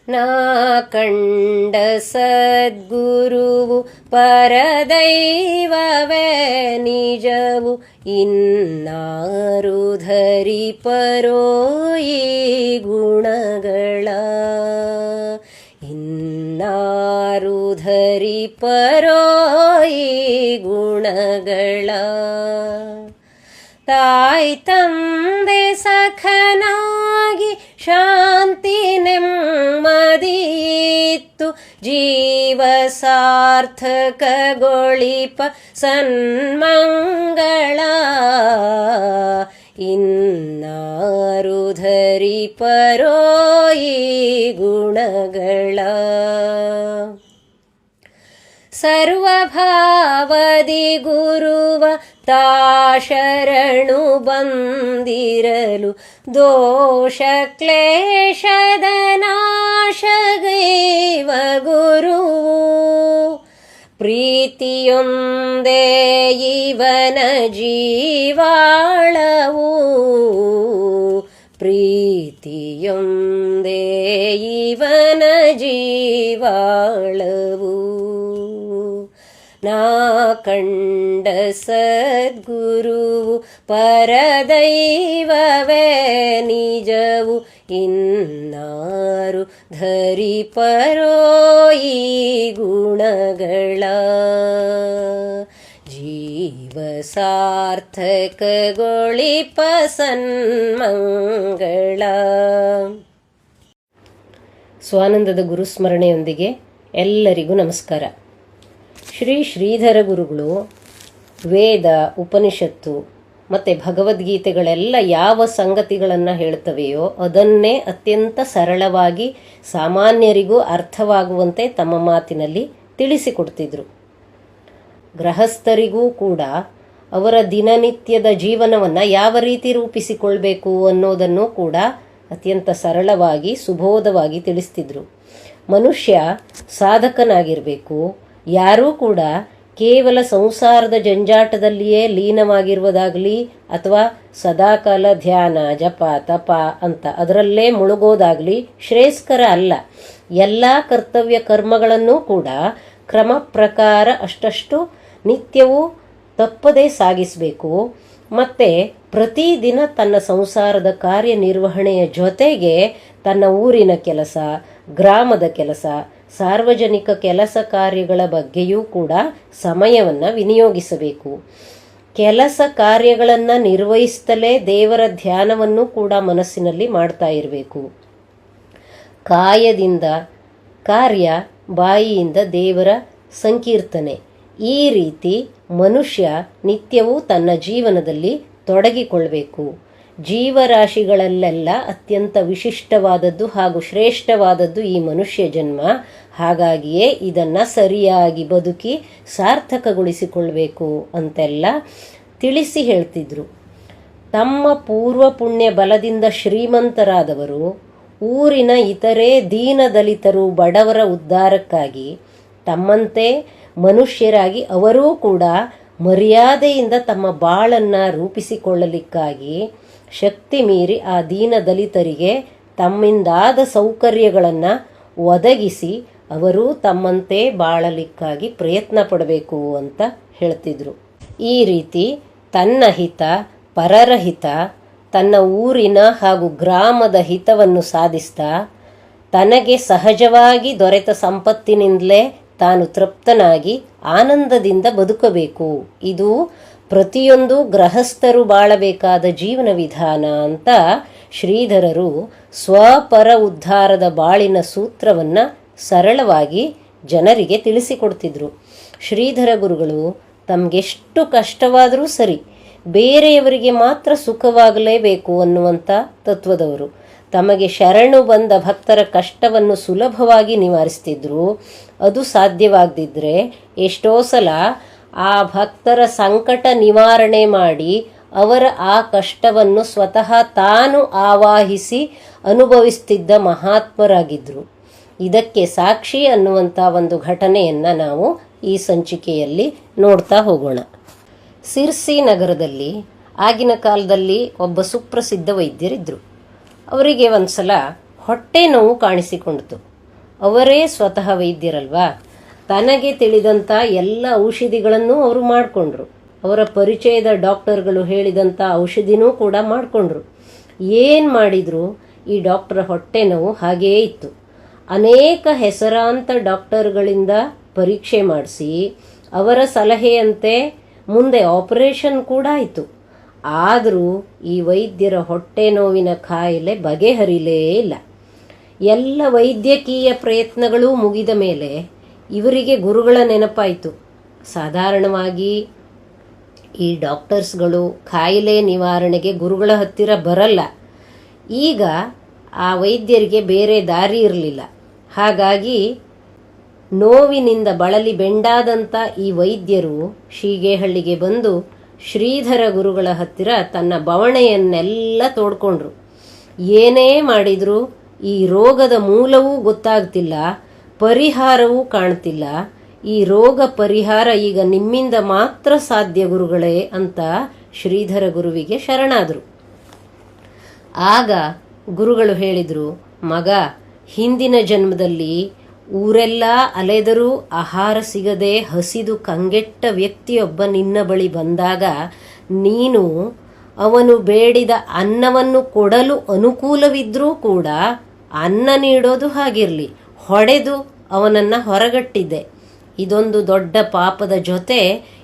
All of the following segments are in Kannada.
ನಾ ಕಂಡ ಸದ್ಗುರುವು ಪರದೈವವೇ ನಿಜವು ಇನ್ನಾರು ಧರಿಪರೋ ಈ ಗುಣಗಳ ಇನ್ನಾರು ಧರಿಪರೋ ಈ ಗುಣಗಳ ತಾಯಿ ತಂದೆ ಸಖನಾಗಿ ಶಾಂತಿ ನೆಮ್ಮದಿಯಿತ್ತು ಜೀವ ಸಾರ್ಥಕಗೊಳಿಪ ಸನ್ಮಂಗಳ ಇನ್ನಾರು ಧರಿಪರೋ ಈ ಗುಣಗಳ ಸರ್ವಭಾವದಿ ಗುರುವ ತಾ ಶರಣು ಬಂದಿರಲು ದೋಷ ಕ್ಲೇಶದ ನಾಶಗೈವ ಗುರುವು ಪ್ರೀತಿಯೊಂದೇ ಇವನ ಜೀವಾಳವು ಪ್ರೀತಿಯೊಂದೇ ಇವನ ಜೀವಾಳವು ನಾ ಕಂಡ ಸದ್ಗುರುವು ಪರದೈವವೇ ನಿಜವು ಇನ್ನಾರು ಧರಿಪರೋ ಈ ಗುಣಗಳ ಜೀವ ಸಾರ್ಥಕಗೊಳಿಪ ಸನ್ಮಂಗಳ. ಸ್ವಾನಂದದ ಗುರುಸ್ಮರಣೆಯೊಂದಿಗೆ ಎಲ್ಲರಿಗೂ ನಮಸ್ಕಾರ. ಶ್ರೀ ಶ್ರೀಧರ ಗುರುಗಳು ವೇದ, ಉಪನಿಷತ್ತು ಮತ್ತು ಭಗವದ್ಗೀತೆಗಳೆಲ್ಲ ಯಾವ ಸಂಗತಿಗಳನ್ನು ಹೇಳ್ತವೆಯೋ ಅದನ್ನೇ ಅತ್ಯಂತ ಸರಳವಾಗಿ ಸಾಮಾನ್ಯರಿಗೂ ಅರ್ಥವಾಗುವಂತೆ ತಮ್ಮ ಮಾತಿನಲ್ಲಿ ತಿಳಿಸಿಕೊಡ್ತಿದ್ರು. ಗೃಹಸ್ಥರಿಗೂ ಕೂಡ ಅವರ ದಿನನಿತ್ಯದ ಜೀವನವನ್ನು ಯಾವ ರೀತಿ ರೂಪಿಸಿಕೊಳ್ಬೇಕು ಅನ್ನೋದನ್ನು ಕೂಡ ಅತ್ಯಂತ ಸರಳವಾಗಿ ಸುಬೋಧವಾಗಿ ತಿಳಿಸ್ತಿದ್ರು. ಮನುಷ್ಯ ಸಾಧಕನಾಗಿರಬೇಕು. ಯಾರೂ ಕೂಡ ಕೇವಲ ಸಂಸಾರದ ಜಂಜಾಟದಲ್ಲಿಯೇ ಲೀನವಾಗಿರುವುದಾಗಲಿ ಅಥವಾ ಸದಾಕಾಲ ಧ್ಯಾನ, ಜಪ, ತಪ ಅಂತ ಅದರಲ್ಲೇ ಮುಳುಗೋದಾಗಲಿ ಶ್ರೇಯಸ್ಕರ ಅಲ್ಲ. ಎಲ್ಲ ಕರ್ತವ್ಯ ಕರ್ಮಗಳನ್ನೂ ಕೂಡ ಕ್ರಮ ಪ್ರಕಾರ ಅಷ್ಟಷ್ಟು ನಿತ್ಯವೂ ತಪ್ಪದೇ ಸಾಗಿಸಬೇಕು. ಮತ್ತು ಪ್ರತಿದಿನ ತನ್ನ ಸಂಸಾರದ ಕಾರ್ಯನಿರ್ವಹಣೆಯ ಜೊತೆಗೆ ತನ್ನ ಊರಿನ ಕೆಲಸ, ಗ್ರಾಮದ ಕೆಲಸ, ಸಾರ್ವಜನಿಕ ಕೆಲಸ ಕಾರ್ಯಗಳ ಬಗ್ಗೆಯೂ ಕೂಡ ಸಮಯವನ್ನು ವಿನಿಯೋಗಿಸಬೇಕು. ಕೆಲಸ ಕಾರ್ಯಗಳನ್ನು ನಿರ್ವಹಿಸ್ತಲೇ ದೇವರ ಧ್ಯಾನವನ್ನು ಕೂಡ ಮನಸ್ಸಿನಲ್ಲಿ ಮಾಡ್ತಾ ಇರಬೇಕು. ಕಾಯದಿಂದ ಕಾರ್ಯ, ಬಾಯಿಯಿಂದ ದೇವರ ಸಂಕೀರ್ತನೆ, ಈ ರೀತಿ ಮನುಷ್ಯ ನಿತ್ಯವೂ ತನ್ನ ಜೀವನದಲ್ಲಿ ತೊಡಗಿಕೊಳ್ಬೇಕು. ಜೀವರಾಶಿಗಳಲ್ಲೆಲ್ಲ ಅತ್ಯಂತ ವಿಶಿಷ್ಟವಾದದ್ದು ಹಾಗೂ ಶ್ರೇಷ್ಠವಾದದ್ದು ಈ ಮನುಷ್ಯ ಜನ್ಮ. ಹಾಗಾಗಿಯೇ ಇದನ್ನು ಸರಿಯಾಗಿ ಬದುಕಿ ಸಾರ್ಥಕಗೊಳಿಸಿಕೊಳ್ಬೇಕು ಅಂತೆಲ್ಲ ತಿಳಿಸಿ ಹೇಳ್ತಿದ್ರು. ತಮ್ಮ ಪೂರ್ವ ಪುಣ್ಯ ಬಲದಿಂದ ಶ್ರೀಮಂತರಾದವರು ಊರಿನ ಇತರೆ ದೀನದಲಿತರು, ಬಡವರ ಉದ್ಧಾರಕ್ಕಾಗಿ ತಮ್ಮಂತೆ ಮನುಷ್ಯರಾಗಿ ಅವರೂ ಕೂಡ ಮರ್ಯಾದೆಯಿಂದ ತಮ್ಮ ಬಾಳನ್ನು ರೂಪಿಸಿಕೊಳ್ಳಲಿಕ್ಕಾಗಿ ಶಕ್ತಿ ಮೀರಿ ಆ ದೀನದಲಿತರಿಗೆ ತಮ್ಮಿಂದಾದ ಸೌಕರ್ಯಗಳನ್ನು ಒದಗಿಸಿ ಅವರು ತಮ್ಮಂತೆ ಬಾಳಲಿಕ್ಕಾಗಿ ಪ್ರಯತ್ನ ಪಡಬೇಕು ಅಂತ ಹೇಳ್ತಿದ್ರು. ಈ ರೀತಿ ತನ್ನ ಹಿತ, ಪರರ ಹಿತ, ತನ್ನ ಊರಿನ ಹಾಗೂ ಗ್ರಾಮದ ಹಿತವನ್ನು ಸಾಧಿಸ್ತಾ ತನಗೆ ಸಹಜವಾಗಿ ದೊರೆತ ಸಂಪತ್ತಿನಿಂದಲೇ ತಾನು ತೃಪ್ತನಾಗಿ ಆನಂದದಿಂದ ಬದುಕಬೇಕು. ಇದು ಪ್ರತಿಯೊಂದು ಗೃಹಸ್ಥರು ಬಾಳಬೇಕಾದ ಜೀವನ ವಿಧಾನ ಅಂತ ಶ್ರೀಧರರು ಸ್ವಪರ ಉದ್ಧಾರದ ಬಾಳಿನ ಸೂತ್ರವನ್ನು ಸರಳವಾಗಿ ಜನರಿಗೆ ತಿಳಿಸಿಕೊಡ್ತಿದ್ರು. ಶ್ರೀಧರ ಗುರುಗಳು ತಮಗೆಷ್ಟು ಕಷ್ಟವಾದರೂ ಸರಿ, ಬೇರೆಯವರಿಗೆ ಮಾತ್ರ ಸುಖವಾಗಲೇಬೇಕು ಅನ್ನುವಂಥ ತತ್ವದವರು. ತಮಗೆ ಶರಣು ಬಂದ ಭಕ್ತರ ಕಷ್ಟವನ್ನು ಸುಲಭವಾಗಿ ನಿವಾರಿಸ್ತಿದ್ರು. ಅದು ಸಾಧ್ಯವಾಗದಿದ್ದರೆ ಎಷ್ಟೋ ಸಲ ಆ ಭಕ್ತರ ಸಂಕಟ ನಿವಾರಣೆ ಮಾಡಿ ಅವರ ಆ ಕಷ್ಟವನ್ನು ಸ್ವತಃ ತಾನು ಆವಾಹಿಸಿ ಅನುಭವಿಸ್ತಿದ್ದ ಮಹಾತ್ಮರಾಗಿದ್ದರು. ಇದಕ್ಕೆ ಸಾಕ್ಷಿ ಅನ್ನುವಂಥ ಒಂದು ಘಟನೆಯನ್ನು ನಾವು ಈ ಸಂಚಿಕೆಯಲ್ಲಿ ನೋಡ್ತಾ ಹೋಗೋಣ. ಸಿರ್ಸಿ ನಗರದಲ್ಲಿ ಆಗಿನ ಕಾಲದಲ್ಲಿ ಒಬ್ಬ ಸುಪ್ರಸಿದ್ಧ ವೈದ್ಯರಿದ್ದರು. ಅವರಿಗೆ ಒಂದು ಸಲ ಹೊಟ್ಟೆ ನೋವು ಕಾಣಿಸಿಕೊಂಡಿತು. ಅವರೇ ಸ್ವತಃ ವೈದ್ಯರಲ್ವಾ. ತನಗೆ ತಿಳಿದಂಥ ಎಲ್ಲ ಔಷಧಿಗಳನ್ನು ಅವರು ಮಾಡಿಕೊಂಡ್ರು. ಅವರ ಪರಿಚಯದ ಡಾಕ್ಟರ್ಗಳು ಹೇಳಿದಂಥ ಔಷಧಿನೂ ಕೂಡ ಮಾಡಿಕೊಂಡ್ರು. ಏನು ಮಾಡಿದ್ರು, ಈ ಡಾಕ್ಟರ್ ಹೊಟ್ಟೆ ನೋವು ಹಾಗೇ ಇತ್ತು. ಅನೇಕ ಹೆಸರಾಂತ ಡಾಕ್ಟರ್ಗಳಿಂದ ಪರೀಕ್ಷೆ ಮಾಡಿಸಿ ಅವರ ಸಲಹೆಯಂತೆ ಮುಂದೆ ಆಪರೇಷನ್ ಕೂಡ ಆಯಿತು. ಆದರೂ ಈ ವೈದ್ಯರ ಹೊಟ್ಟೆ ನೋವಿನ ಕಾಯಿಲೆ ಬಗೆಹರಿಲೇ ಇಲ್ಲ. ಎಲ್ಲ ವೈದ್ಯಕೀಯ ಪ್ರಯತ್ನಗಳೂ ಮುಗಿದ ಮೇಲೆ ಇವರಿಗೆ ಗುರುಗಳ ನೆನಪಾಯಿತು. ಸಾಧಾರಣವಾಗಿ ಈ ಡಾಕ್ಟರ್ಸ್ಗಳು ಕಾಯಿಲೆ ನಿವಾರಣೆಗೆ ಗುರುಗಳ ಹತ್ತಿರ ಬರಲ್ಲ. ಈಗ ಆ ವೈದ್ಯರಿಗೆ ಬೇರೆ ದಾರಿ ಇರಲಿಲ್ಲ. ಹಾಗಾಗಿ ನೋವಿನಿಂದ ಬಳಲಿ ಬೆಂಡಾದಂಥ ಈ ವೈದ್ಯರು ಶೀಗೇಹಳ್ಳಿಗೆ ಬಂದು ಶ್ರೀಧರ ಗುರುಗಳ ಹತ್ತಿರ ತನ್ನ ಬವಣೆಯನ್ನೆಲ್ಲ ತೋಡ್ಕೊಂಡ್ರು. ಏನೇ ಮಾಡಿದರೂ ಈ ರೋಗದ ಮೂಲವೂ ಗೊತ್ತಾಗ್ತಿಲ್ಲ, ಪರಿಹಾರವೂ ಕಾಣ್ತಿಲ್ಲ. ಈ ರೋಗ ಪರಿಹಾರ ಈಗ ನಿಮ್ಮಿಂದ ಮಾತ್ರ ಸಾಧ್ಯ ಗುರುಗಳೇ ಅಂತ ಶ್ರೀಧರ ಗುರುವಿಗೆ ಶರಣಾದರು. ಆಗ ಗುರುಗಳು ಹೇಳಿದರು, ಮಗ, ಹಿಂದಿನ ಜನ್ಮದಲ್ಲಿ ಊರೆಲ್ಲ ಅಲೆದರೂ ಆಹಾರ ಸಿಗದೆ ಹಸಿದು ಕಂಗೆಟ್ಟ ವ್ಯಕ್ತಿಯೊಬ್ಬ ನಿನ್ನ ಬಳಿ ಬಂದಾಗ ನೀನು ಅವನು ಬೇಡಿದ ಅನ್ನವನ್ನು ಕೊಡಲು ಅನುಕೂಲವಿದ್ರೂ ಕೂಡ ಅನ್ನ ನೀಡೋದು ಹಾಗಿರಲಿ, ಹೊಡೆದು ಅವನನ್ನು ಹೊರಗಟ್ಟಿದ್ದೆ. ಇದೊಂದು ದೊಡ್ಡ ಪಾಪದ ಜೊತೆ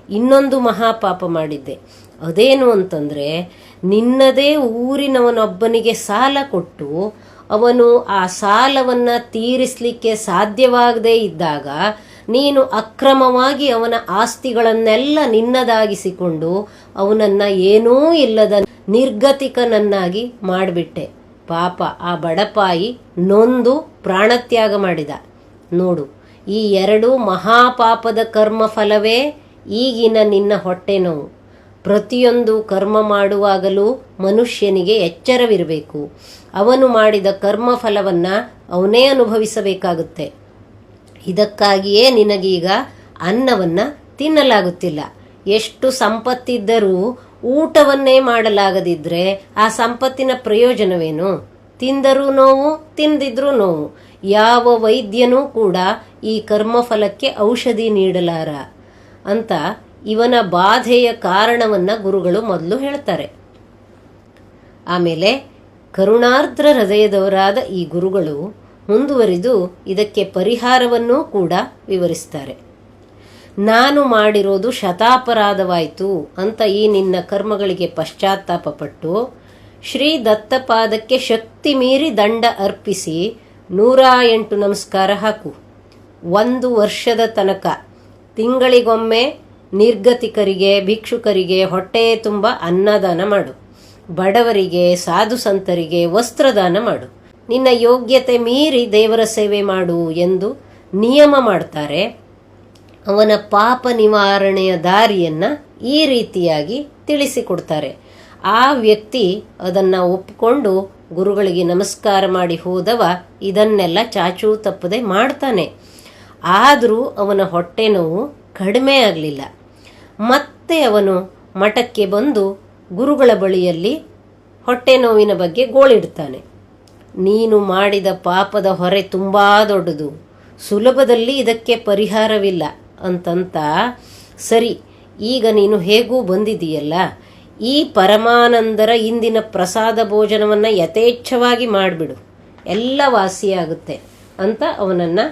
ಇನ್ನೊಂದು ಮಹಾಪಾಪ ಮಾಡಿದ್ದೆ. ಅದೇನು ಅಂತಂದರೆ, ನಿನ್ನದೇ ಊರಿನವನೊಬ್ಬನಿಗೆ ಸಾಲ ಕೊಟ್ಟು ಅವನು ಆ ಸಾಲವನ್ನು ತೀರಿಸಲಿಕ್ಕೆ ಸಾಧ್ಯವಾಗದೇ ಇದ್ದಾಗ ನೀನು ಅಕ್ರಮವಾಗಿ ಅವನ ಆಸ್ತಿಗಳನ್ನೆಲ್ಲ ನಿನ್ನದಾಗಿಸಿಕೊಂಡು ಅವನನ್ನು ಏನೂ ಇಲ್ಲದ ನಿರ್ಗತಿಕನನ್ನಾಗಿ ಮಾಡಿಬಿಟ್ಟೆ. ಪಾಪ ಆ ಬಡಪಾಯಿ ನೊಂದು ಪ್ರಾಣತ್ಯಾಗ ಮಾಡಿದ. ನೋಡು, ಈ ಎರಡೂ ಮಹಾಪಾಪದ ಕರ್ಮ ಫಲವೇ ಈಗಿನ ನಿನ್ನ ಹೊಟ್ಟೆ ನೋವು. ಪ್ರತಿಯೊಂದು ಕರ್ಮ ಮಾಡುವಾಗಲೂ ಮನುಷ್ಯನಿಗೆ ಎಚ್ಚರವಿರಬೇಕು. ಅವನು ಮಾಡಿದ ಕರ್ಮ ಫಲವನ್ನು ಅವನೇ ಅನುಭವಿಸಬೇಕಾಗುತ್ತೆ. ಇದಕ್ಕಾಗಿಯೇ ನಿನಗೀಗ ಅನ್ನವನ್ನು ತಿನ್ನಲಾಗುತ್ತಿಲ್ಲ. ಎಷ್ಟು ಸಂಪತ್ತಿದ್ದರೂ ಊಟವನ್ನೇ ಮಾಡಲಾಗದಿದ್ದರೆ ಆ ಸಂಪತ್ತಿನ ಪ್ರಯೋಜನವೇನು? ತಿಂದರೂ ನೋವು, ತಿಂದಿದ್ರೂ ನೋವು. ಯಾವ ವೈದ್ಯನೂ ಕೂಡ ಈ ಕರ್ಮಫಲಕ್ಕೆ ಔಷಧಿ ನೀಡಲಾರ ಅಂತ ಇವನ ಬಾಧೆಯ ಕಾರಣವನ್ನು ಗುರುಗಳು ಮೊದಲು ಹೇಳ್ತಾರೆ. ಆಮೇಲೆ ಕರುಣಾರ್ದ್ರ ಹೃದಯದವರಾದ ಈ ಗುರುಗಳು ಮುಂದುವರಿದು ಇದಕ್ಕೆ ಪರಿಹಾರವನ್ನೂ ಕೂಡ ವಿವರಿಸ್ತಾರೆ. ನಾನು ಮಾಡಿರೋದು ಶತಾಪರಾಧವಾಯಿತು ಅಂತ ಈ ನಿನ್ನ ಕರ್ಮಗಳಿಗೆ ಪಶ್ಚಾತ್ತಾಪಪಟ್ಟು ಶ್ರೀ ದತ್ತಪಾದಕ್ಕೆ ಶಕ್ತಿ ಮೀರಿ ದಂಡ ಅರ್ಪಿಸಿ 108 ನಮಸ್ಕಾರ ಹಾಕು. 1 ವರ್ಷದ ತನಕ ತಿಂಗಳಿಗೊಮ್ಮೆ ನಿರ್ಗತಿಕರಿಗೆ, ಭಿಕ್ಷುಕರಿಗೆ ಹೊಟ್ಟೆ ತುಂಬ ಅನ್ನದಾನ ಮಾಡು. ಬಡವರಿಗೆ, ಸಾಧು ಸಂತರಿಗೆ ವಸ್ತ್ರದಾನ ಮಾಡು. ನಿನ್ನ ಯೋಗ್ಯತೆ ಮೀರಿ ದೇವರ ಸೇವೆ ಮಾಡು ಎಂದು ನಿಯಮ ಮಾಡ್ತಾರೆ. ಅವನ ಪಾಪ ನಿವಾರಣೆಯ ದಾರಿಯನ್ನು ಈ ರೀತಿಯಾಗಿ ತಿಳಿಸಿಕೊಡ್ತಾರೆ. ಆ ವ್ಯಕ್ತಿ ಅದನ್ನು ಒಪ್ಪಿಕೊಂಡು ಗುರುಗಳಿಗೆ ನಮಸ್ಕಾರ ಮಾಡಿ ಹೋದವ ಇದನ್ನೆಲ್ಲ ಚಾಚೂ ತಪ್ಪದೆ ಮಾಡ್ತಾನೆ. ಆದರೂ ಅವನ ಹೊಟ್ಟೆ ನೋವು ಕಡಿಮೆ ಆಗಲಿಲ್ಲ. ಮತ್ತೆ ಅವನು ಮಠಕ್ಕೆ ಬಂದು ಗುರುಗಳ ಬಳಿಯಲ್ಲಿ ಹೊಟ್ಟೆ ನೋವಿನ ಬಗ್ಗೆ ಗೋಳಿಡ್ತಾನೆ. ನೀನು ಮಾಡಿದ ಪಾಪದ ಹೊರೆ ತುಂಬ ದೊಡ್ಡದು, ಸುಲಭದಲ್ಲಿ ಇದಕ್ಕೆ ಪರಿಹಾರವಿಲ್ಲ ಅಂತಂತ. ಸರಿ, ಈಗ ನೀನು ಹೇಗೂ ಬಂದಿದೆಯಲ್ಲ, ಈ ಪರಮಾನಂದರ ಇಂದಿನ ಪ್ರಸಾದ ಭೋಜನವನ್ನು ಯಥೇಚ್ಛವಾಗಿ ಮಾಡಿಬಿಡು, ಎಲ್ಲ ವಾಸಿಯಾಗುತ್ತೆ ಅಂತ ಅವನನ್ನು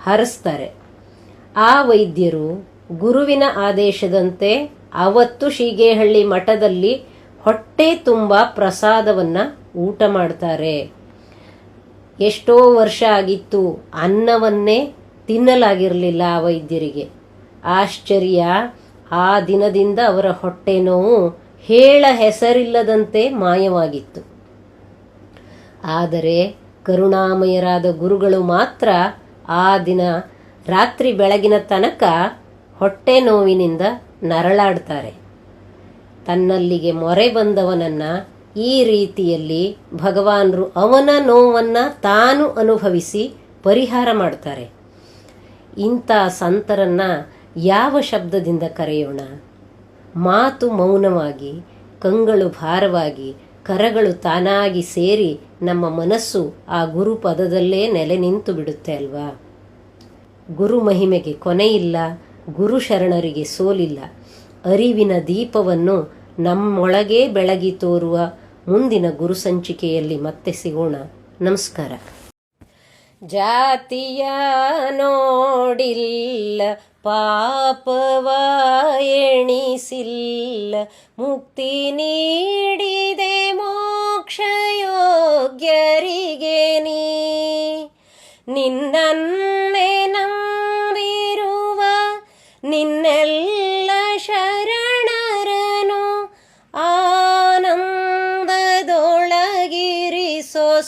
ಹರಿಸ್ತಾರೆ. ಆ ವೈದ್ಯರು ಗುರುವಿನ ಆದೇಶದಂತೆ ಅವತ್ತು ಶೀಗೇಹಳ್ಳಿ ಮಠದಲ್ಲಿ ಹೊಟ್ಟೆ ತುಂಬ ಪ್ರಸಾದವನ್ನು ಊಟ ಮಾಡ್ತಾರೆ. ಎಷ್ಟೋ ವರ್ಷ ಆಗಿತ್ತು ಅನ್ನವನ್ನೇ ತಿನ್ನಲಾಗಿರಲಿಲ್ಲ ಆ ವೈದ್ಯರಿಗೆ. ಆಶ್ಚರ್ಯ, ಆ ದಿನದಿಂದ ಅವರ ಹೊಟ್ಟೆ ನೋವು ಹೇಳ ಹೆಸರಿಲ್ಲದಂತೆ ಮಾಯವಾಗಿತ್ತು. ಆದರೆ ಕರುಣಾಮಯರಾದ ಗುರುಗಳು ಮಾತ್ರ ಆ ದಿನ ರಾತ್ರಿ ಬೆಳಗಿನ ತನಕ ಹೊಟ್ಟೆ ನೋವಿನಿಂದ ನರಳಾಡ್ತಾರೆ. ತನ್ನಲ್ಲಿಗೆ ಮೊರೆ ಬಂದವನನ್ನು ಈ ರೀತಿಯಲ್ಲಿ ಭಗವಾನರು ಅವನ ನೋವನ್ನು ತಾನು ಅನುಭವಿಸಿ ಪರಿಹಾರ ಮಾಡ್ತಾರೆ. ಇಂಥ ಸಂತರನ್ನು ಯಾವ ಶಬ್ದದಿಂದ ಕರೆಯೋಣ? ಮಾತು ಮೌನವಾಗಿ, ಕಂಗಳು ಭಾರವಾಗಿ, ಕರಗಳು ತಾನಾಗಿ ಸೇರಿ ನಮ್ಮ ಮನಸ್ಸು ಆ ಗುರು ಪದದಲ್ಲೇ ನೆಲೆ ನಿಂತು ಬಿಡುತ್ತೆ ಅಲ್ವಾ. ಗುರು ಮಹಿಮೆಗೆ ಕೊನೆಯಿಲ್ಲ, ಗುರು ಶರಣರಿಗೆ ಸೋಲಿಲ್ಲ. ಅರಿವಿನ ದೀಪವನ್ನು ನಮ್ಮೊಳಗೇ ಬೆಳಗಿ ತೋರುವ ಮುಂದಿನ ಗುರು ಸಂಚಿಕೆಯಲ್ಲಿ ಮತ್ತೆ ಸಿಗೋಣ. ನಮಸ್ಕಾರ. ಜಾತಿಯ ನೋಡಿಲ್ಲ, ಪಾಪವ ಎಣಿಸಿಲ್ಲ, ಮುಕ್ತಿ ನೀಡಿದೆ ಮೋಕ್ಷ ಯೋಗ್ಯರಿಗೆ ನೀ. ನಿನ್ನನ್ನೇ ನಂಬಿರುವ ನಿನ್ನೆಲ್ಲ ಶರಣರನು ಆನಂದದೊಳಗಿರಿಸೋ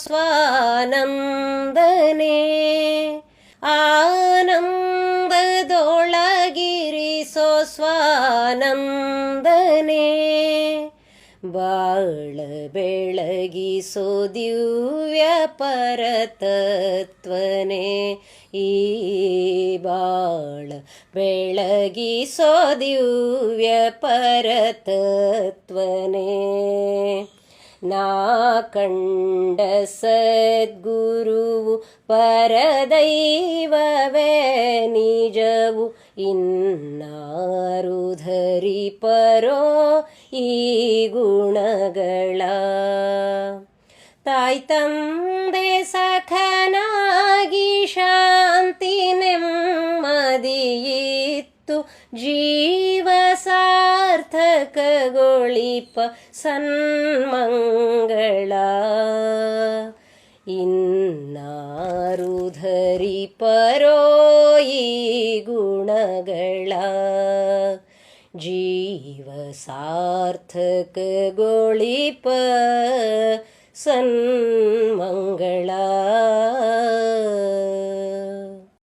ಸ್ವಾನಂದನೇ. ಆನಂದದೊಳಗಿರಿಸೋ ಸ್ವಾನಂದನೇ. ಬಾಳ ಬೆಳಗಿಸೋ ದಿವ್ಯ ಪರತತ್ವನೇ. ಈ ಬಾಳ ಬೆಳಗಿಸೋ ದಿವ್ಯ ಪರತತ್ವನೇ. ನಾ ಕಂಡ ಸದ್ಗುರುವು ಪರದೈವವೇ ನಿಜವು, ಇನ್ನಾರು ಧರಿಪರೋ ಈ ಗುಣಗಳ. ತಾಯಿ ತಂದೆ ಸಖನಾಗಿ ಶಾಂತಿ ನೆಮ್ಮದಿಯಿತ್ತು, ಜೀವ ಸಾರ್ಥಕಗೊಳಿಪ ಸನ್ಮಂಗಳ. ಇನ್ನಾರು ಧರಿಪರೋ ಈ ಗುಣಗಳ, ಜೀವ ಸಾರ್ಥಕಗೊಳಿಪ ಸನ್ಮಂಗಳ.